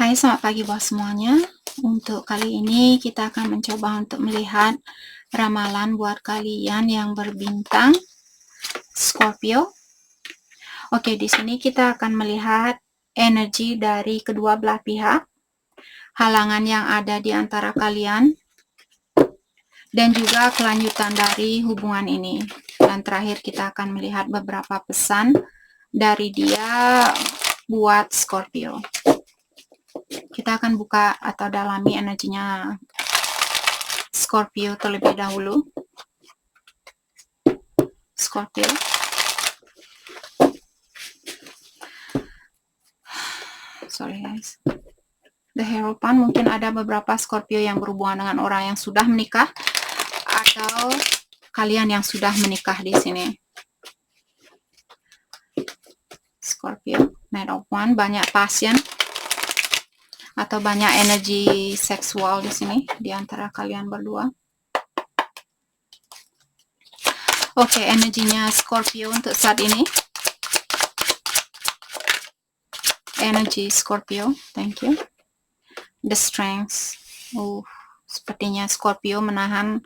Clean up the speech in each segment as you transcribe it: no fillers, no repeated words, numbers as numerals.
Hai, selamat pagi buat semuanya. Untuk kali ini kita akan mencoba untuk melihat ramalan buat kalian yang berbintang Scorpio. Oke, di sini kita akan melihat energi dari kedua belah pihak, halangan yang ada di antara kalian, dan juga kelanjutan dari hubungan ini. Dan terakhir kita akan melihat beberapa pesan dari dia buat Scorpio. Kita akan buka atau dalami energinya Scorpio terlebih dahulu. Scorpio. Sorry guys. The Hierophant, mungkin ada beberapa Scorpio yang berhubungan dengan orang yang sudah menikah atau kalian yang sudah menikah di sini. Scorpio, Knight of Wands, banyak passion atau banyak energi seksual di sini di antara kalian berdua. Oke, energinya Scorpio untuk saat ini. Energy Scorpio, thank you. The Strength. Sepertinya Scorpio menahan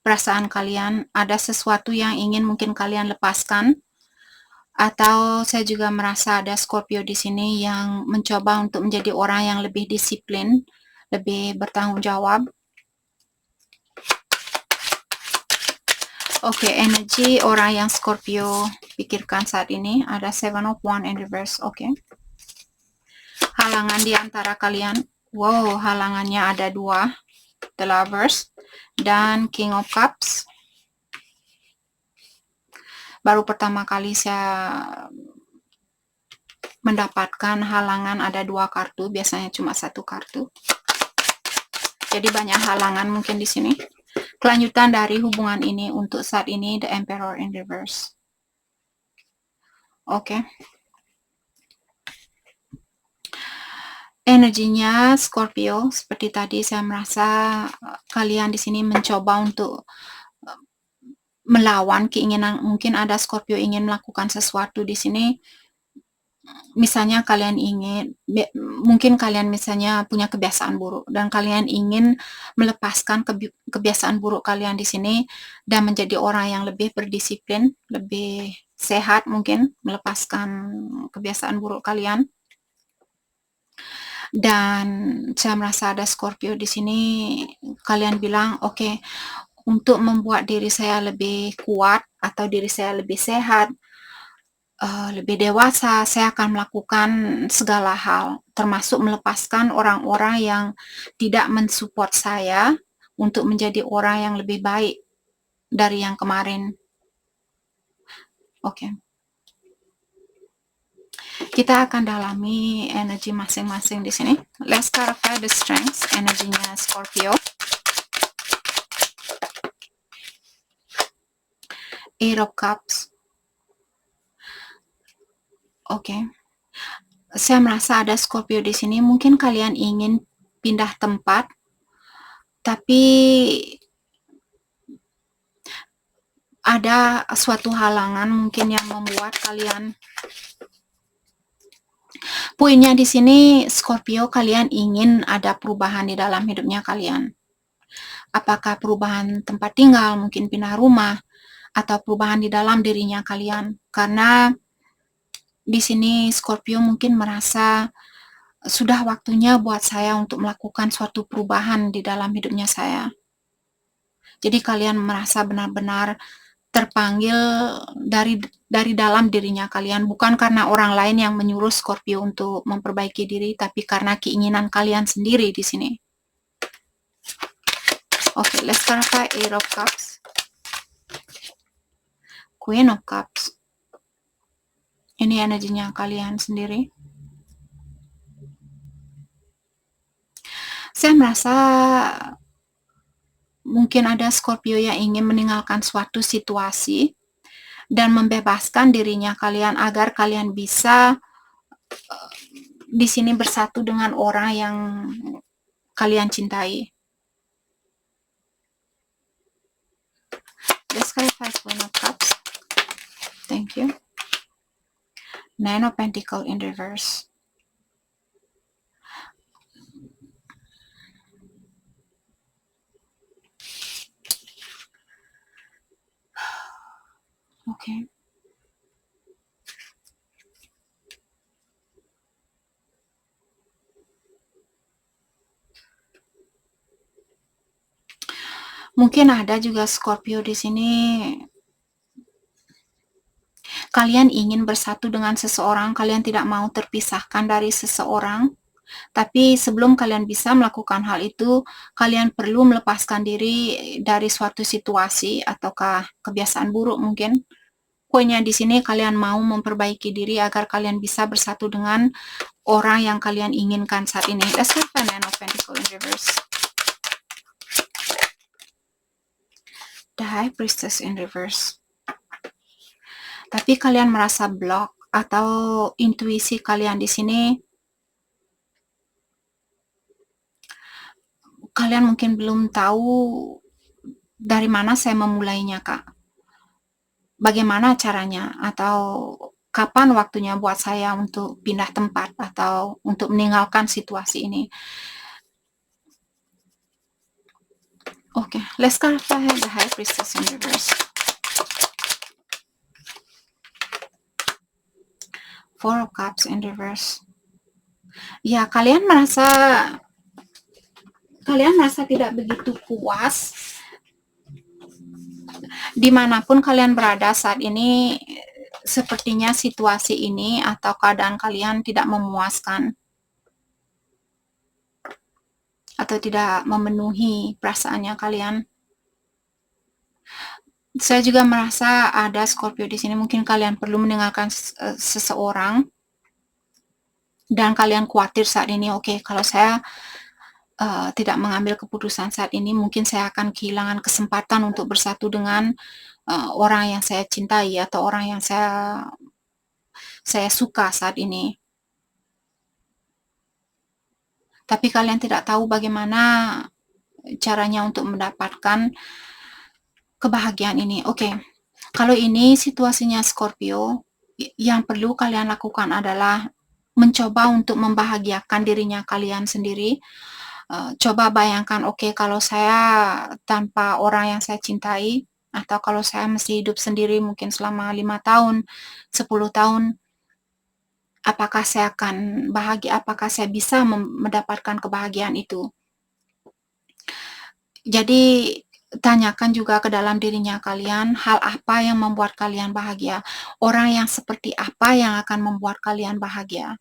perasaan kalian. Ada sesuatu yang ingin mungkin kalian lepaskan. Atau saya juga merasa ada Scorpio di sini yang mencoba untuk menjadi orang yang lebih disiplin, lebih bertanggung jawab. Oke, energi orang yang Scorpio pikirkan saat ini ada Seven of Wands in reverse. Oke. Halangan di antara kalian. Wow, halangannya ada dua. The Lovers dan King of Cups. Baru pertama kali saya mendapatkan halangan ada dua kartu, biasanya cuma satu kartu. Jadi banyak halangan mungkin di sini. Kelanjutan dari hubungan ini untuk saat ini The Emperor in reverse. Oke. Energinya Scorpio seperti tadi saya merasa kalian di sini mencoba untuk melawan keinginan, mungkin ada Scorpio ingin melakukan sesuatu di sini. Misalnya kalian ingin, mungkin kalian misalnya punya kebiasaan buruk dan kalian ingin melepaskan kebiasaan buruk kalian di sini dan menjadi orang yang lebih berdisiplin, lebih sehat, mungkin melepaskan kebiasaan buruk kalian. Dan saya merasa ada Scorpio di sini, kalian bilang, oke, untuk membuat diri saya lebih kuat atau diri saya lebih sehat, lebih dewasa, saya akan melakukan segala hal, termasuk melepaskan orang-orang yang tidak mensupport saya untuk menjadi orang yang lebih baik dari yang kemarin. Oke. Kita akan dalami energi masing-masing di sini. Let's clarify the strengths, energinya Scorpio. Eight of Cups. Oke. Saya merasa ada Scorpio di sini. Mungkin kalian ingin pindah tempat, tapi ada suatu halangan mungkin yang membuat kalian. Poinnya di sini Scorpio, kalian ingin ada perubahan di dalam hidupnya kalian. Apakah perubahan tempat tinggal, mungkin pindah rumah, atau perubahan di dalam dirinya kalian. Karena di sini Scorpio mungkin merasa sudah waktunya buat saya untuk melakukan suatu perubahan di dalam hidupnya saya. Jadi kalian merasa benar-benar terpanggil dari dalam dirinya kalian, bukan karena orang lain yang menyuruh Scorpio untuk memperbaiki diri, tapi karena keinginan kalian sendiri di sini. Oke, let's clarify Eight of Cups. Queen of Cups. Ini energinya kalian sendiri. Saya merasa mungkin ada Scorpio yang ingin meninggalkan suatu situasi dan membebaskan dirinya kalian agar kalian bisa di sini bersatu dengan orang yang kalian cintai. Let's clarify Queen of Cups. Thank you. Nine of Pentacles in reverse. Oke. Mungkin ada juga Scorpio di sini, kalian ingin bersatu dengan seseorang, kalian tidak mau terpisahkan dari seseorang, tapi sebelum kalian bisa melakukan hal itu, kalian perlu melepaskan diri dari suatu situasi ataukah kebiasaan buruk mungkin. Poinnya di sini kalian mau memperbaiki diri agar kalian bisa bersatu dengan orang yang kalian inginkan saat ini. Let's have a Nine of Pentacles in reverse. The High Priestess in reverse. Tapi kalian merasa block atau intuisi kalian di sini, kalian mungkin belum tahu dari mana saya memulainya, Kak. Bagaimana caranya atau kapan waktunya buat saya untuk pindah tempat atau untuk meninggalkan situasi ini. Okay, let's clarify the High Priestess in reverse. Four of Cups in reverse. Ya, kalian merasa tidak begitu puas dimanapun kalian berada saat ini. Sepertinya situasi ini atau keadaan kalian tidak memuaskan atau tidak memenuhi perasaannya kalian. Saya juga merasa ada Scorpio di sini, mungkin kalian perlu meninggalkan seseorang dan kalian khawatir saat ini, oke, kalau saya tidak mengambil keputusan saat ini, mungkin saya akan kehilangan kesempatan untuk bersatu dengan orang yang saya cintai atau orang yang saya suka saat ini. Tapi kalian tidak tahu bagaimana caranya untuk mendapatkan kebahagiaan ini. Oke, kalau ini situasinya Scorpio, yang perlu kalian lakukan adalah mencoba untuk membahagiakan dirinya kalian sendiri. Coba bayangkan, oke, kalau saya tanpa orang yang saya cintai, atau kalau saya mesti hidup sendiri mungkin selama 5 tahun, 10 tahun, apakah saya akan bahagia, apakah saya bisa mendapatkan kebahagiaan itu. Jadi, tanyakan juga ke dalam dirinya kalian, hal apa yang membuat kalian bahagia, orang yang seperti apa yang akan membuat kalian bahagia.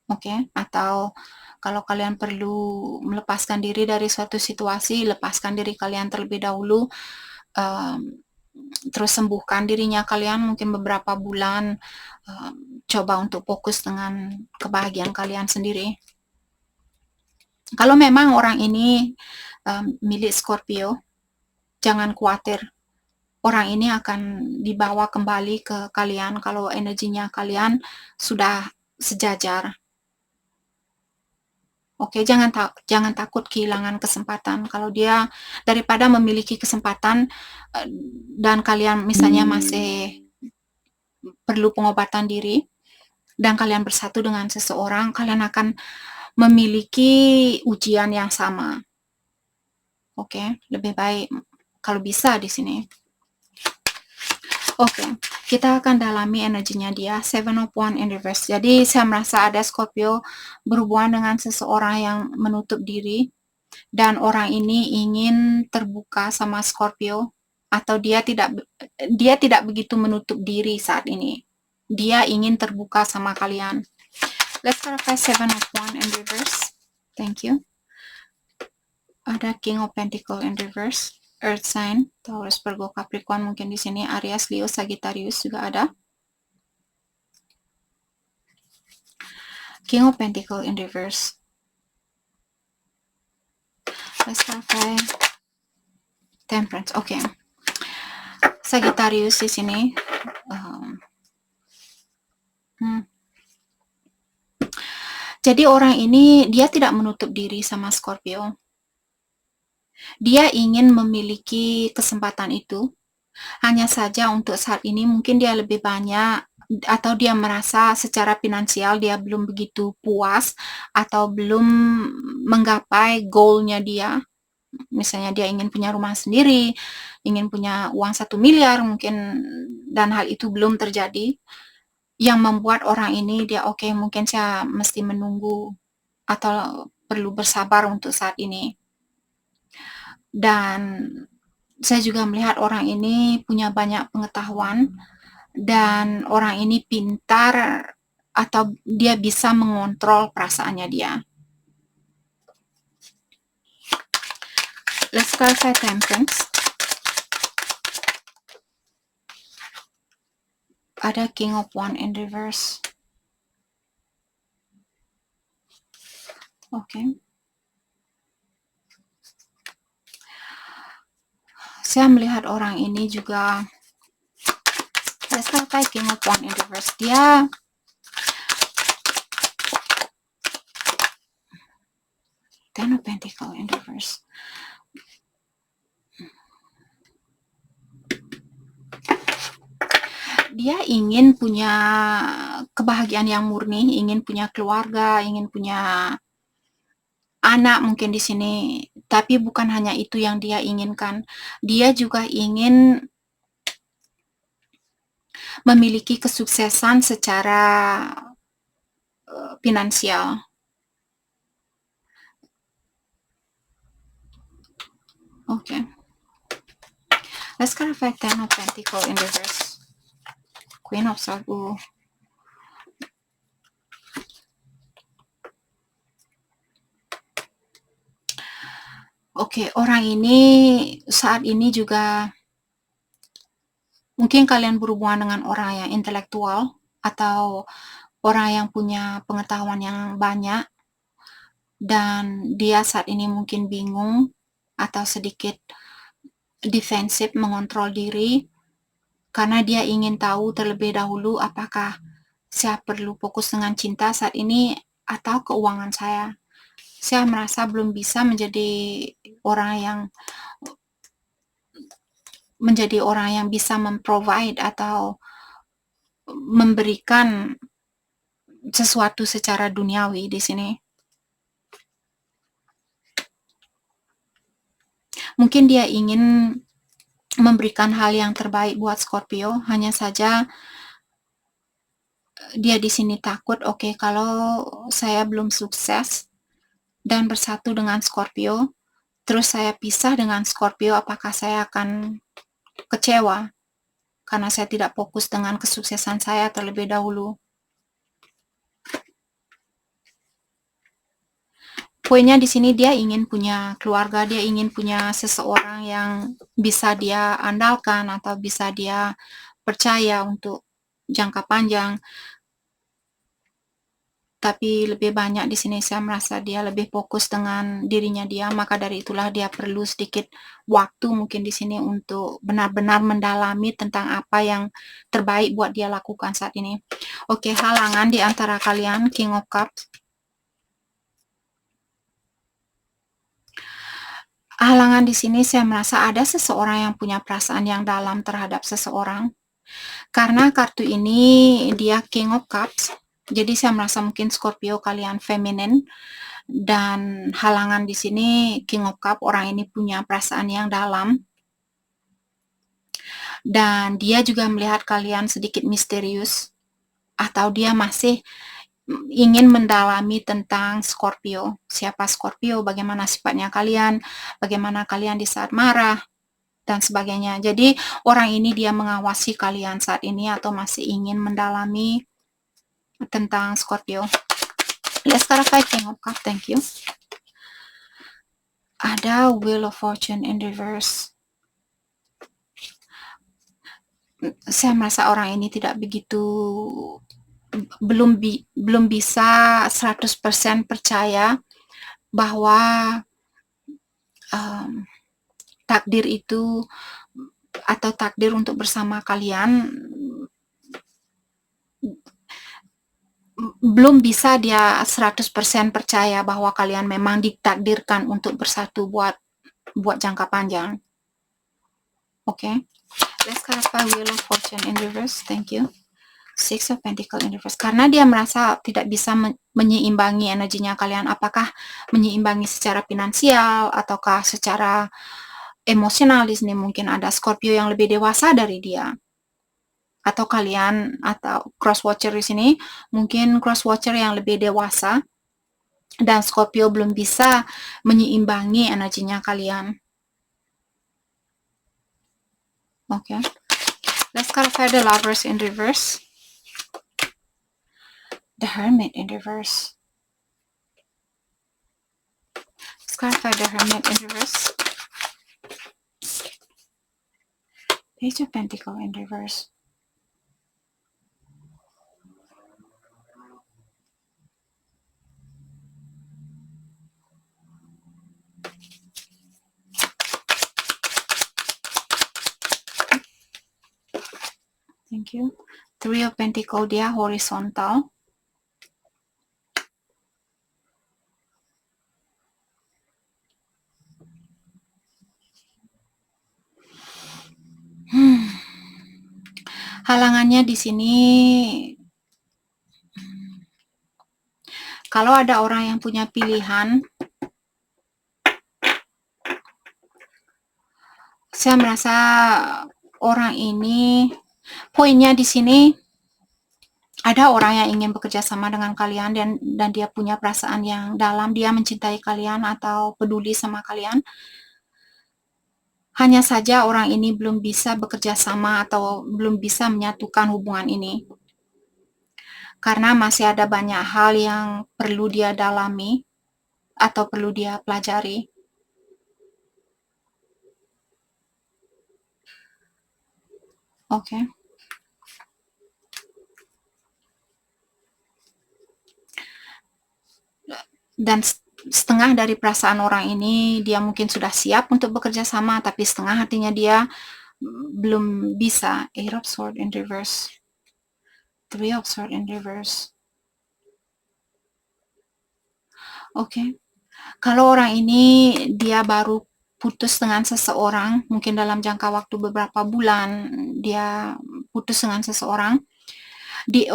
Oke, atau kalau kalian perlu melepaskan diri dari suatu situasi, lepaskan diri kalian terlebih dahulu, terus sembuhkan dirinya kalian mungkin beberapa bulan, coba untuk fokus dengan kebahagiaan kalian sendiri. Kalau memang orang ini milik Scorpio, jangan khawatir, orang ini akan dibawa kembali ke kalian kalau energinya kalian sudah sejajar. Oke, jangan takut kehilangan kesempatan. Kalau dia daripada memiliki kesempatan dan kalian misalnya masih perlu pengobatan diri dan kalian bersatu dengan seseorang, kalian akan memiliki ujian yang sama. Oke, lebih baik kalau bisa di sini. Oke, kita akan dalami energinya dia, Seven of Wands in reverse. Jadi saya merasa ada Scorpio berhubungan dengan seseorang yang menutup diri dan orang ini ingin terbuka sama Scorpio atau dia tidak begitu menutup diri saat ini. Dia ingin terbuka sama kalian. Let's clarify Seven of Wands in reverse. Thank you. Ada King of Pentacles in reverse. Earth sign, Taurus, Virgo, Capricorn, mungkin di sini Aries, Leo, Sagittarius juga ada. King of Pentacles in reverse. Let's clarify Temperance. Oke. Sagittarius di sini. Jadi orang ini dia tidak menutup diri sama Scorpio. Dia ingin memiliki kesempatan itu. Hanya saja untuk saat ini mungkin dia lebih banyak atau dia merasa secara finansial dia belum begitu puas atau belum menggapai goalnya dia. Misalnya dia ingin punya rumah sendiri, ingin punya uang 1 miliar mungkin, dan hal itu belum terjadi, yang membuat orang ini dia, "Oke, mungkin saya mesti menunggu atau perlu bersabar untuk saat ini." Dan saya juga melihat orang ini punya banyak pengetahuan dan orang ini pintar atau dia bisa mengontrol perasaannya dia. Let's clarify Temperance. Ada King of Wands in reverse. Oke. Saya melihat orang ini juga, let's clarify King of Wands in reverse. Dia Ten of Pentacles in reverse. Dia ingin punya kebahagiaan yang murni, ingin punya keluarga, ingin punya anak mungkin di sini, tapi bukan hanya itu yang dia inginkan. Dia juga ingin memiliki kesuksesan secara finansial. Oke. Let's clarify Ten of Pentacles in reverse. Queen of Swords. Oke, orang ini saat ini juga mungkin kalian berhubungan dengan orang yang intelektual atau orang yang punya pengetahuan yang banyak, dan dia saat ini mungkin bingung atau sedikit defensif, mengontrol diri, karena dia ingin tahu terlebih dahulu apakah saya perlu fokus dengan cinta saat ini atau keuangan saya. Saya merasa belum bisa menjadi orang yang bisa memprovide atau memberikan sesuatu secara duniawi di sini. Mungkin dia ingin memberikan hal yang terbaik buat Scorpio, hanya saja dia di sini takut, oke, kalau saya belum sukses dan bersatu dengan Scorpio, terus saya pisah dengan Scorpio, apakah saya akan kecewa karena saya tidak fokus dengan kesuksesan saya terlebih dahulu. Poinnya di sini dia ingin punya keluarga, dia ingin punya seseorang yang bisa dia andalkan atau bisa dia percaya untuk jangka panjang. Tapi lebih banyak di sini saya merasa dia lebih fokus dengan dirinya dia, maka dari itulah dia perlu sedikit waktu mungkin di sini untuk benar-benar mendalami tentang apa yang terbaik buat dia lakukan saat ini. Oke, halangan di antara kalian, King of Cups. Halangan di sini saya merasa ada seseorang yang punya perasaan yang dalam terhadap seseorang. Karena kartu ini dia King of Cups, jadi saya merasa mungkin Scorpio kalian feminin, dan halangan di sini King of Cups, orang ini punya perasaan yang dalam. Dan dia juga melihat kalian sedikit misterius, atau dia masih ingin mendalami tentang Scorpio. Siapa Scorpio, bagaimana sifatnya kalian, bagaimana kalian di saat marah, dan sebagainya. Jadi orang ini dia mengawasi kalian saat ini atau masih ingin mendalami tentang Scorpio. Let's clarify King of Cups, thank you. Ada Wheel of Fortune in reverse. Saya merasa orang ini tidak begitu, belum bisa 100% percaya bahwa takdir itu atau takdir untuk bersama kalian, belum bisa dia 100% percaya bahwa kalian memang ditakdirkan untuk bersatu buat jangka panjang. Oke. Let's clarify Wheel of Fortune in reverse. Thank you. Six of Pentacle in reverse. Karena dia merasa tidak bisa menyeimbangi energinya kalian. Apakah menyeimbangi secara finansial ataukah secara emosional di sini. Mungkin ada Scorpio yang lebih dewasa dari dia. Atau kalian atau cross watcher di sini mungkin cross watcher yang lebih dewasa dan Scorpio belum bisa menyeimbangi energinya kalian. Okay. Let's clarify the Lovers in reverse. The Hermit in reverse. Let's clarify the Hermit in reverse. Page of Pentacles in reverse. Thank you. Three of Pentacles dia horizontal. Halangannya di sini kalau ada orang yang punya pilihan, saya merasa orang ini poinnya di sini ada orang yang ingin bekerja sama dengan kalian dan dia punya perasaan yang dalam, dia mencintai kalian atau peduli sama kalian. Hanya saja orang ini belum bisa bekerja sama atau belum bisa menyatukan hubungan ini. Karena masih ada banyak hal yang perlu dia dalami atau perlu dia pelajari. Oke. Dan setengah dari perasaan orang ini dia mungkin sudah siap untuk bekerja sama, tapi setengah hatinya dia belum bisa. Eight of Swords in reverse. Three of Swords in reverse. Oke. Kalau orang ini dia baru putus dengan seseorang, mungkin dalam jangka waktu beberapa bulan dia putus dengan seseorang,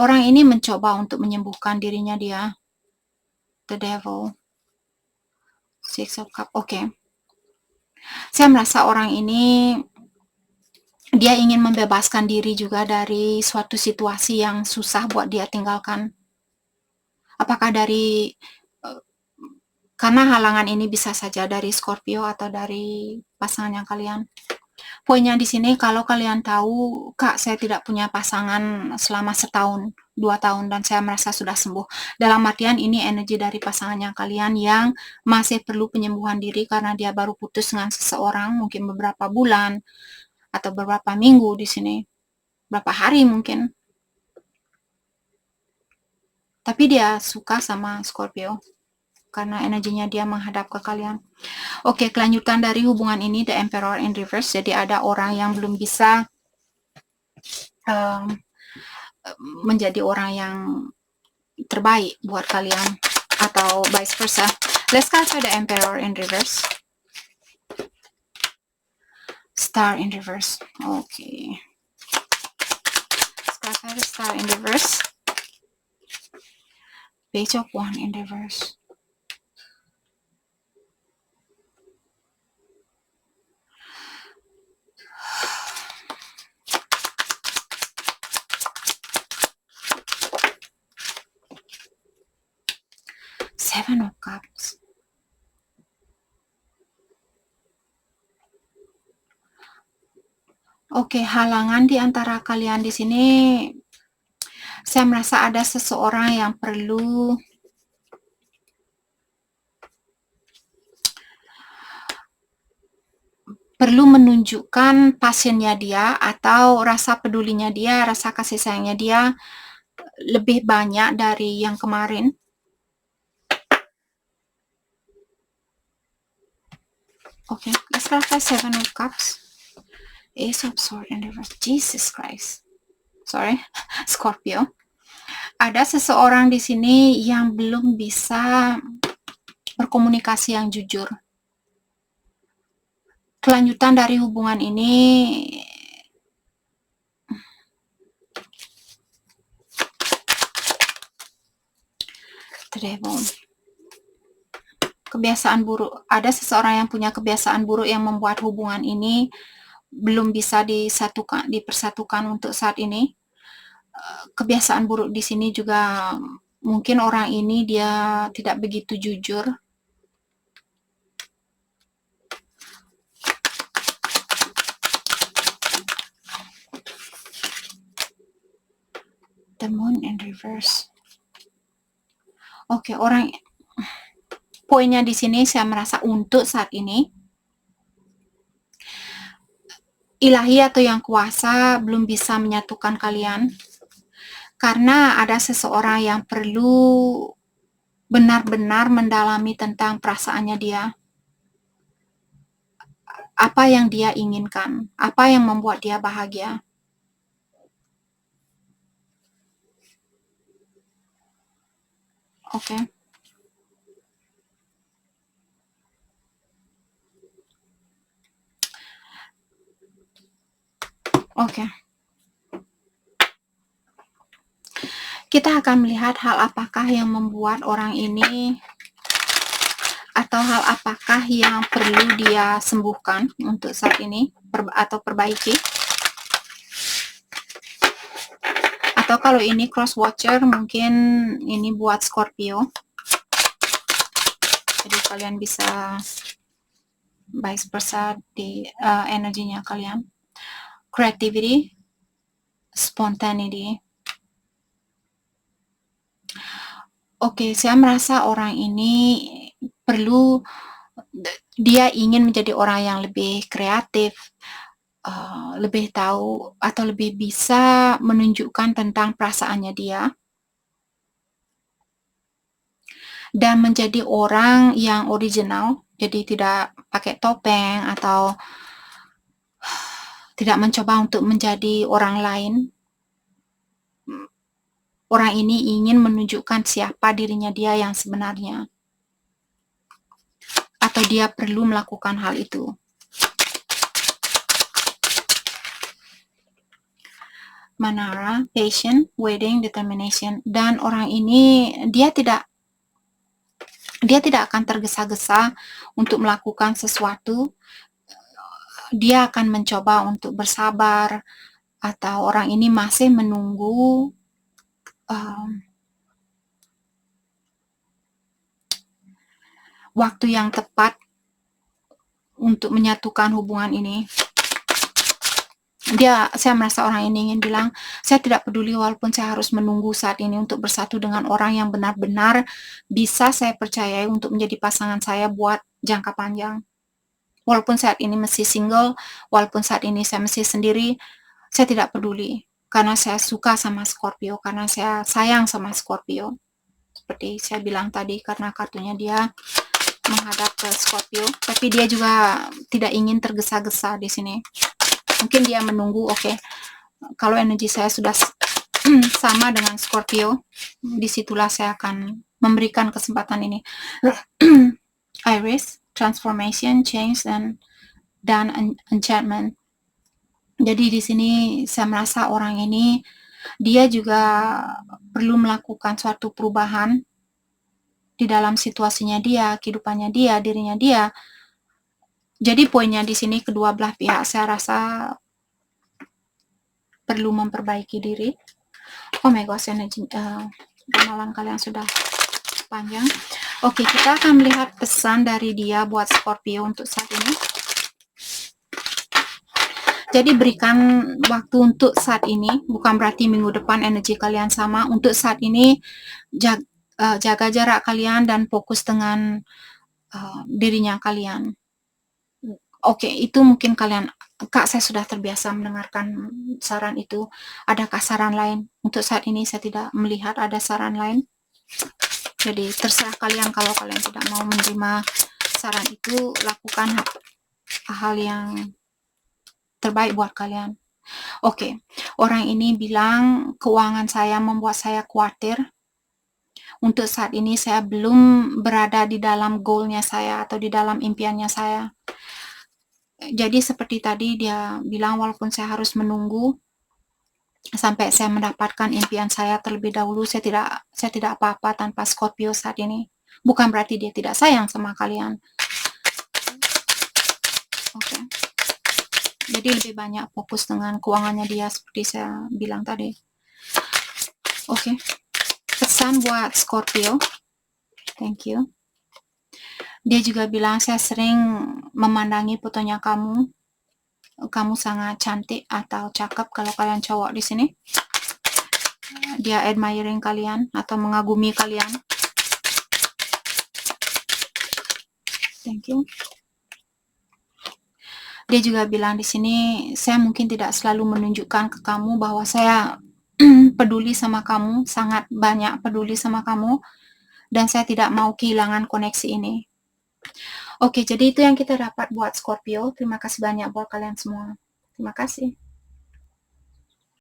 orang ini mencoba untuk menyembuhkan dirinya dia. The Devil. Six of Cups. Oke. Saya merasa orang ini dia ingin membebaskan diri juga dari suatu situasi yang susah buat dia tinggalkan. Apakah dari karena halangan ini bisa saja dari Scorpio atau dari pasangan yang kalian. Poinnya di sini kalau kalian tahu, Kak, saya tidak punya pasangan selama setahun, 2 tahun dan saya merasa sudah sembuh. Dalam artian ini energi dari pasangannya kalian yang masih perlu penyembuhan diri karena dia baru putus dengan seseorang, mungkin beberapa bulan atau beberapa minggu di sini. Berapa hari mungkin. Tapi dia suka sama Scorpio karena energinya dia menghadap ke kalian. Oke, kelanjutan dari hubungan ini The Emperor in reverse. Jadi ada orang yang belum bisa menjadi orang yang terbaik buat kalian atau vice versa. Let's start with the Emperor in reverse. Star in reverse. Okay. Let's start with the Star in reverse. Page of Wands in reverse. Seven of Cups. Oke, halangan di antara kalian di sini, saya merasa ada seseorang yang perlu menunjukkan pasiennya dia atau rasa pedulinya dia, rasa kasih sayangnya dia lebih banyak dari yang kemarin. Okay, let's clarify Seven of Cups. Ace of Swords in reverse. Jesus Christ. Sorry, Scorpio. Ada seseorang di sini yang belum bisa berkomunikasi yang jujur. Kelanjutan dari hubungan ini The Devil. Kebiasaan buruk. Ada seseorang yang punya kebiasaan buruk yang membuat hubungan ini belum bisa dipersatukan untuk saat ini. Kebiasaan buruk di sini juga mungkin orang ini dia tidak begitu jujur. The Moon in reverse. Oke, poinnya di sini saya merasa untuk saat ini ilahi atau yang kuasa belum bisa menyatukan kalian karena ada seseorang yang perlu benar-benar mendalami tentang perasaannya dia. Apa yang dia inginkan, apa yang membuat dia bahagia. Oke. Oke. Kita akan melihat hal apakah yang membuat orang ini atau hal apakah yang perlu dia sembuhkan untuk saat ini atau perbaiki. Atau kalau ini cross watcher mungkin ini buat Scorpio. Jadi kalian bisa vice versa di energinya kalian. Creativity, spontaneity. Oke, saya merasa orang ini perlu, dia ingin menjadi orang yang lebih kreatif, lebih tahu atau lebih bisa menunjukkan tentang perasaannya dia. Dan menjadi orang yang original, jadi tidak pakai topeng atau tidak mencoba untuk menjadi orang lain. Orang ini ingin menunjukkan siapa dirinya dia yang sebenarnya. Atau dia perlu melakukan hal itu. Manara, patient, waiting, determination. Dan orang ini dia tidak akan tergesa-gesa untuk melakukan sesuatu. Dia akan mencoba untuk bersabar, atau orang ini masih menunggu waktu yang tepat untuk menyatukan hubungan ini. Saya merasa orang ini ingin bilang, saya tidak peduli walaupun saya harus menunggu saat ini untuk bersatu dengan orang yang benar-benar bisa saya percayai untuk menjadi pasangan saya buat jangka panjang. Walaupun saat ini masih single, walaupun saat ini saya masih sendiri, saya tidak peduli. Karena saya suka sama Scorpio, karena saya sayang sama Scorpio. Seperti saya bilang tadi, karena kartunya dia menghadap ke Scorpio, tapi dia juga tidak ingin tergesa-gesa di sini. Mungkin dia menunggu, oke, kalau energi saya sudah sama dengan Scorpio, disitulah saya akan memberikan kesempatan ini. Iris, transformation, change, dan enchantment. Jadi di sini saya merasa orang ini dia juga perlu melakukan suatu perubahan di dalam situasinya dia, kehidupannya dia, dirinya dia. Jadi poinnya di sini kedua belah pihak saya rasa perlu memperbaiki diri. Oh my gosh, energi ramalan kalian sudah panjang. Oke, kita akan melihat pesan dari dia buat Scorpio untuk saat ini. Jadi berikan waktu untuk saat ini, bukan berarti minggu depan energi kalian sama. Untuk saat ini jaga jarak kalian dan fokus dengan dirinya kalian. Oke, itu mungkin kalian, Kak, saya sudah terbiasa mendengarkan saran itu. Adakah saran lain? Untuk saat ini saya tidak melihat ada saran lain. Jadi terserah kalian, kalau kalian tidak mau menerima saran itu, lakukan hal yang terbaik buat kalian. Oke, orang ini bilang keuangan saya membuat saya khawatir. Untuk saat ini saya belum berada di dalam goalnya saya atau di dalam impiannya saya. Jadi seperti tadi dia bilang, walaupun saya harus menunggu, sampai saya mendapatkan impian saya terlebih dahulu. Saya tidak apa-apa tanpa Scorpio saat ini. Bukan berarti dia tidak sayang sama kalian. Oke. Jadi lebih banyak fokus dengan keuangannya dia seperti saya bilang tadi. Oke. Pesan buat Scorpio. Thank you. Dia juga bilang, saya sering memandangi fotonya kamu. Kamu sangat cantik atau cakep kalau kalian cowok di sini. Dia admiring kalian atau mengagumi kalian. Thank you. Dia juga bilang di sini, saya mungkin tidak selalu menunjukkan ke kamu bahwa saya peduli sama kamu, sangat banyak peduli sama kamu, dan saya tidak mau kehilangan koneksi ini. Oke, jadi itu yang kita dapat buat Scorpio. Terima kasih banyak buat kalian semua. Terima kasih.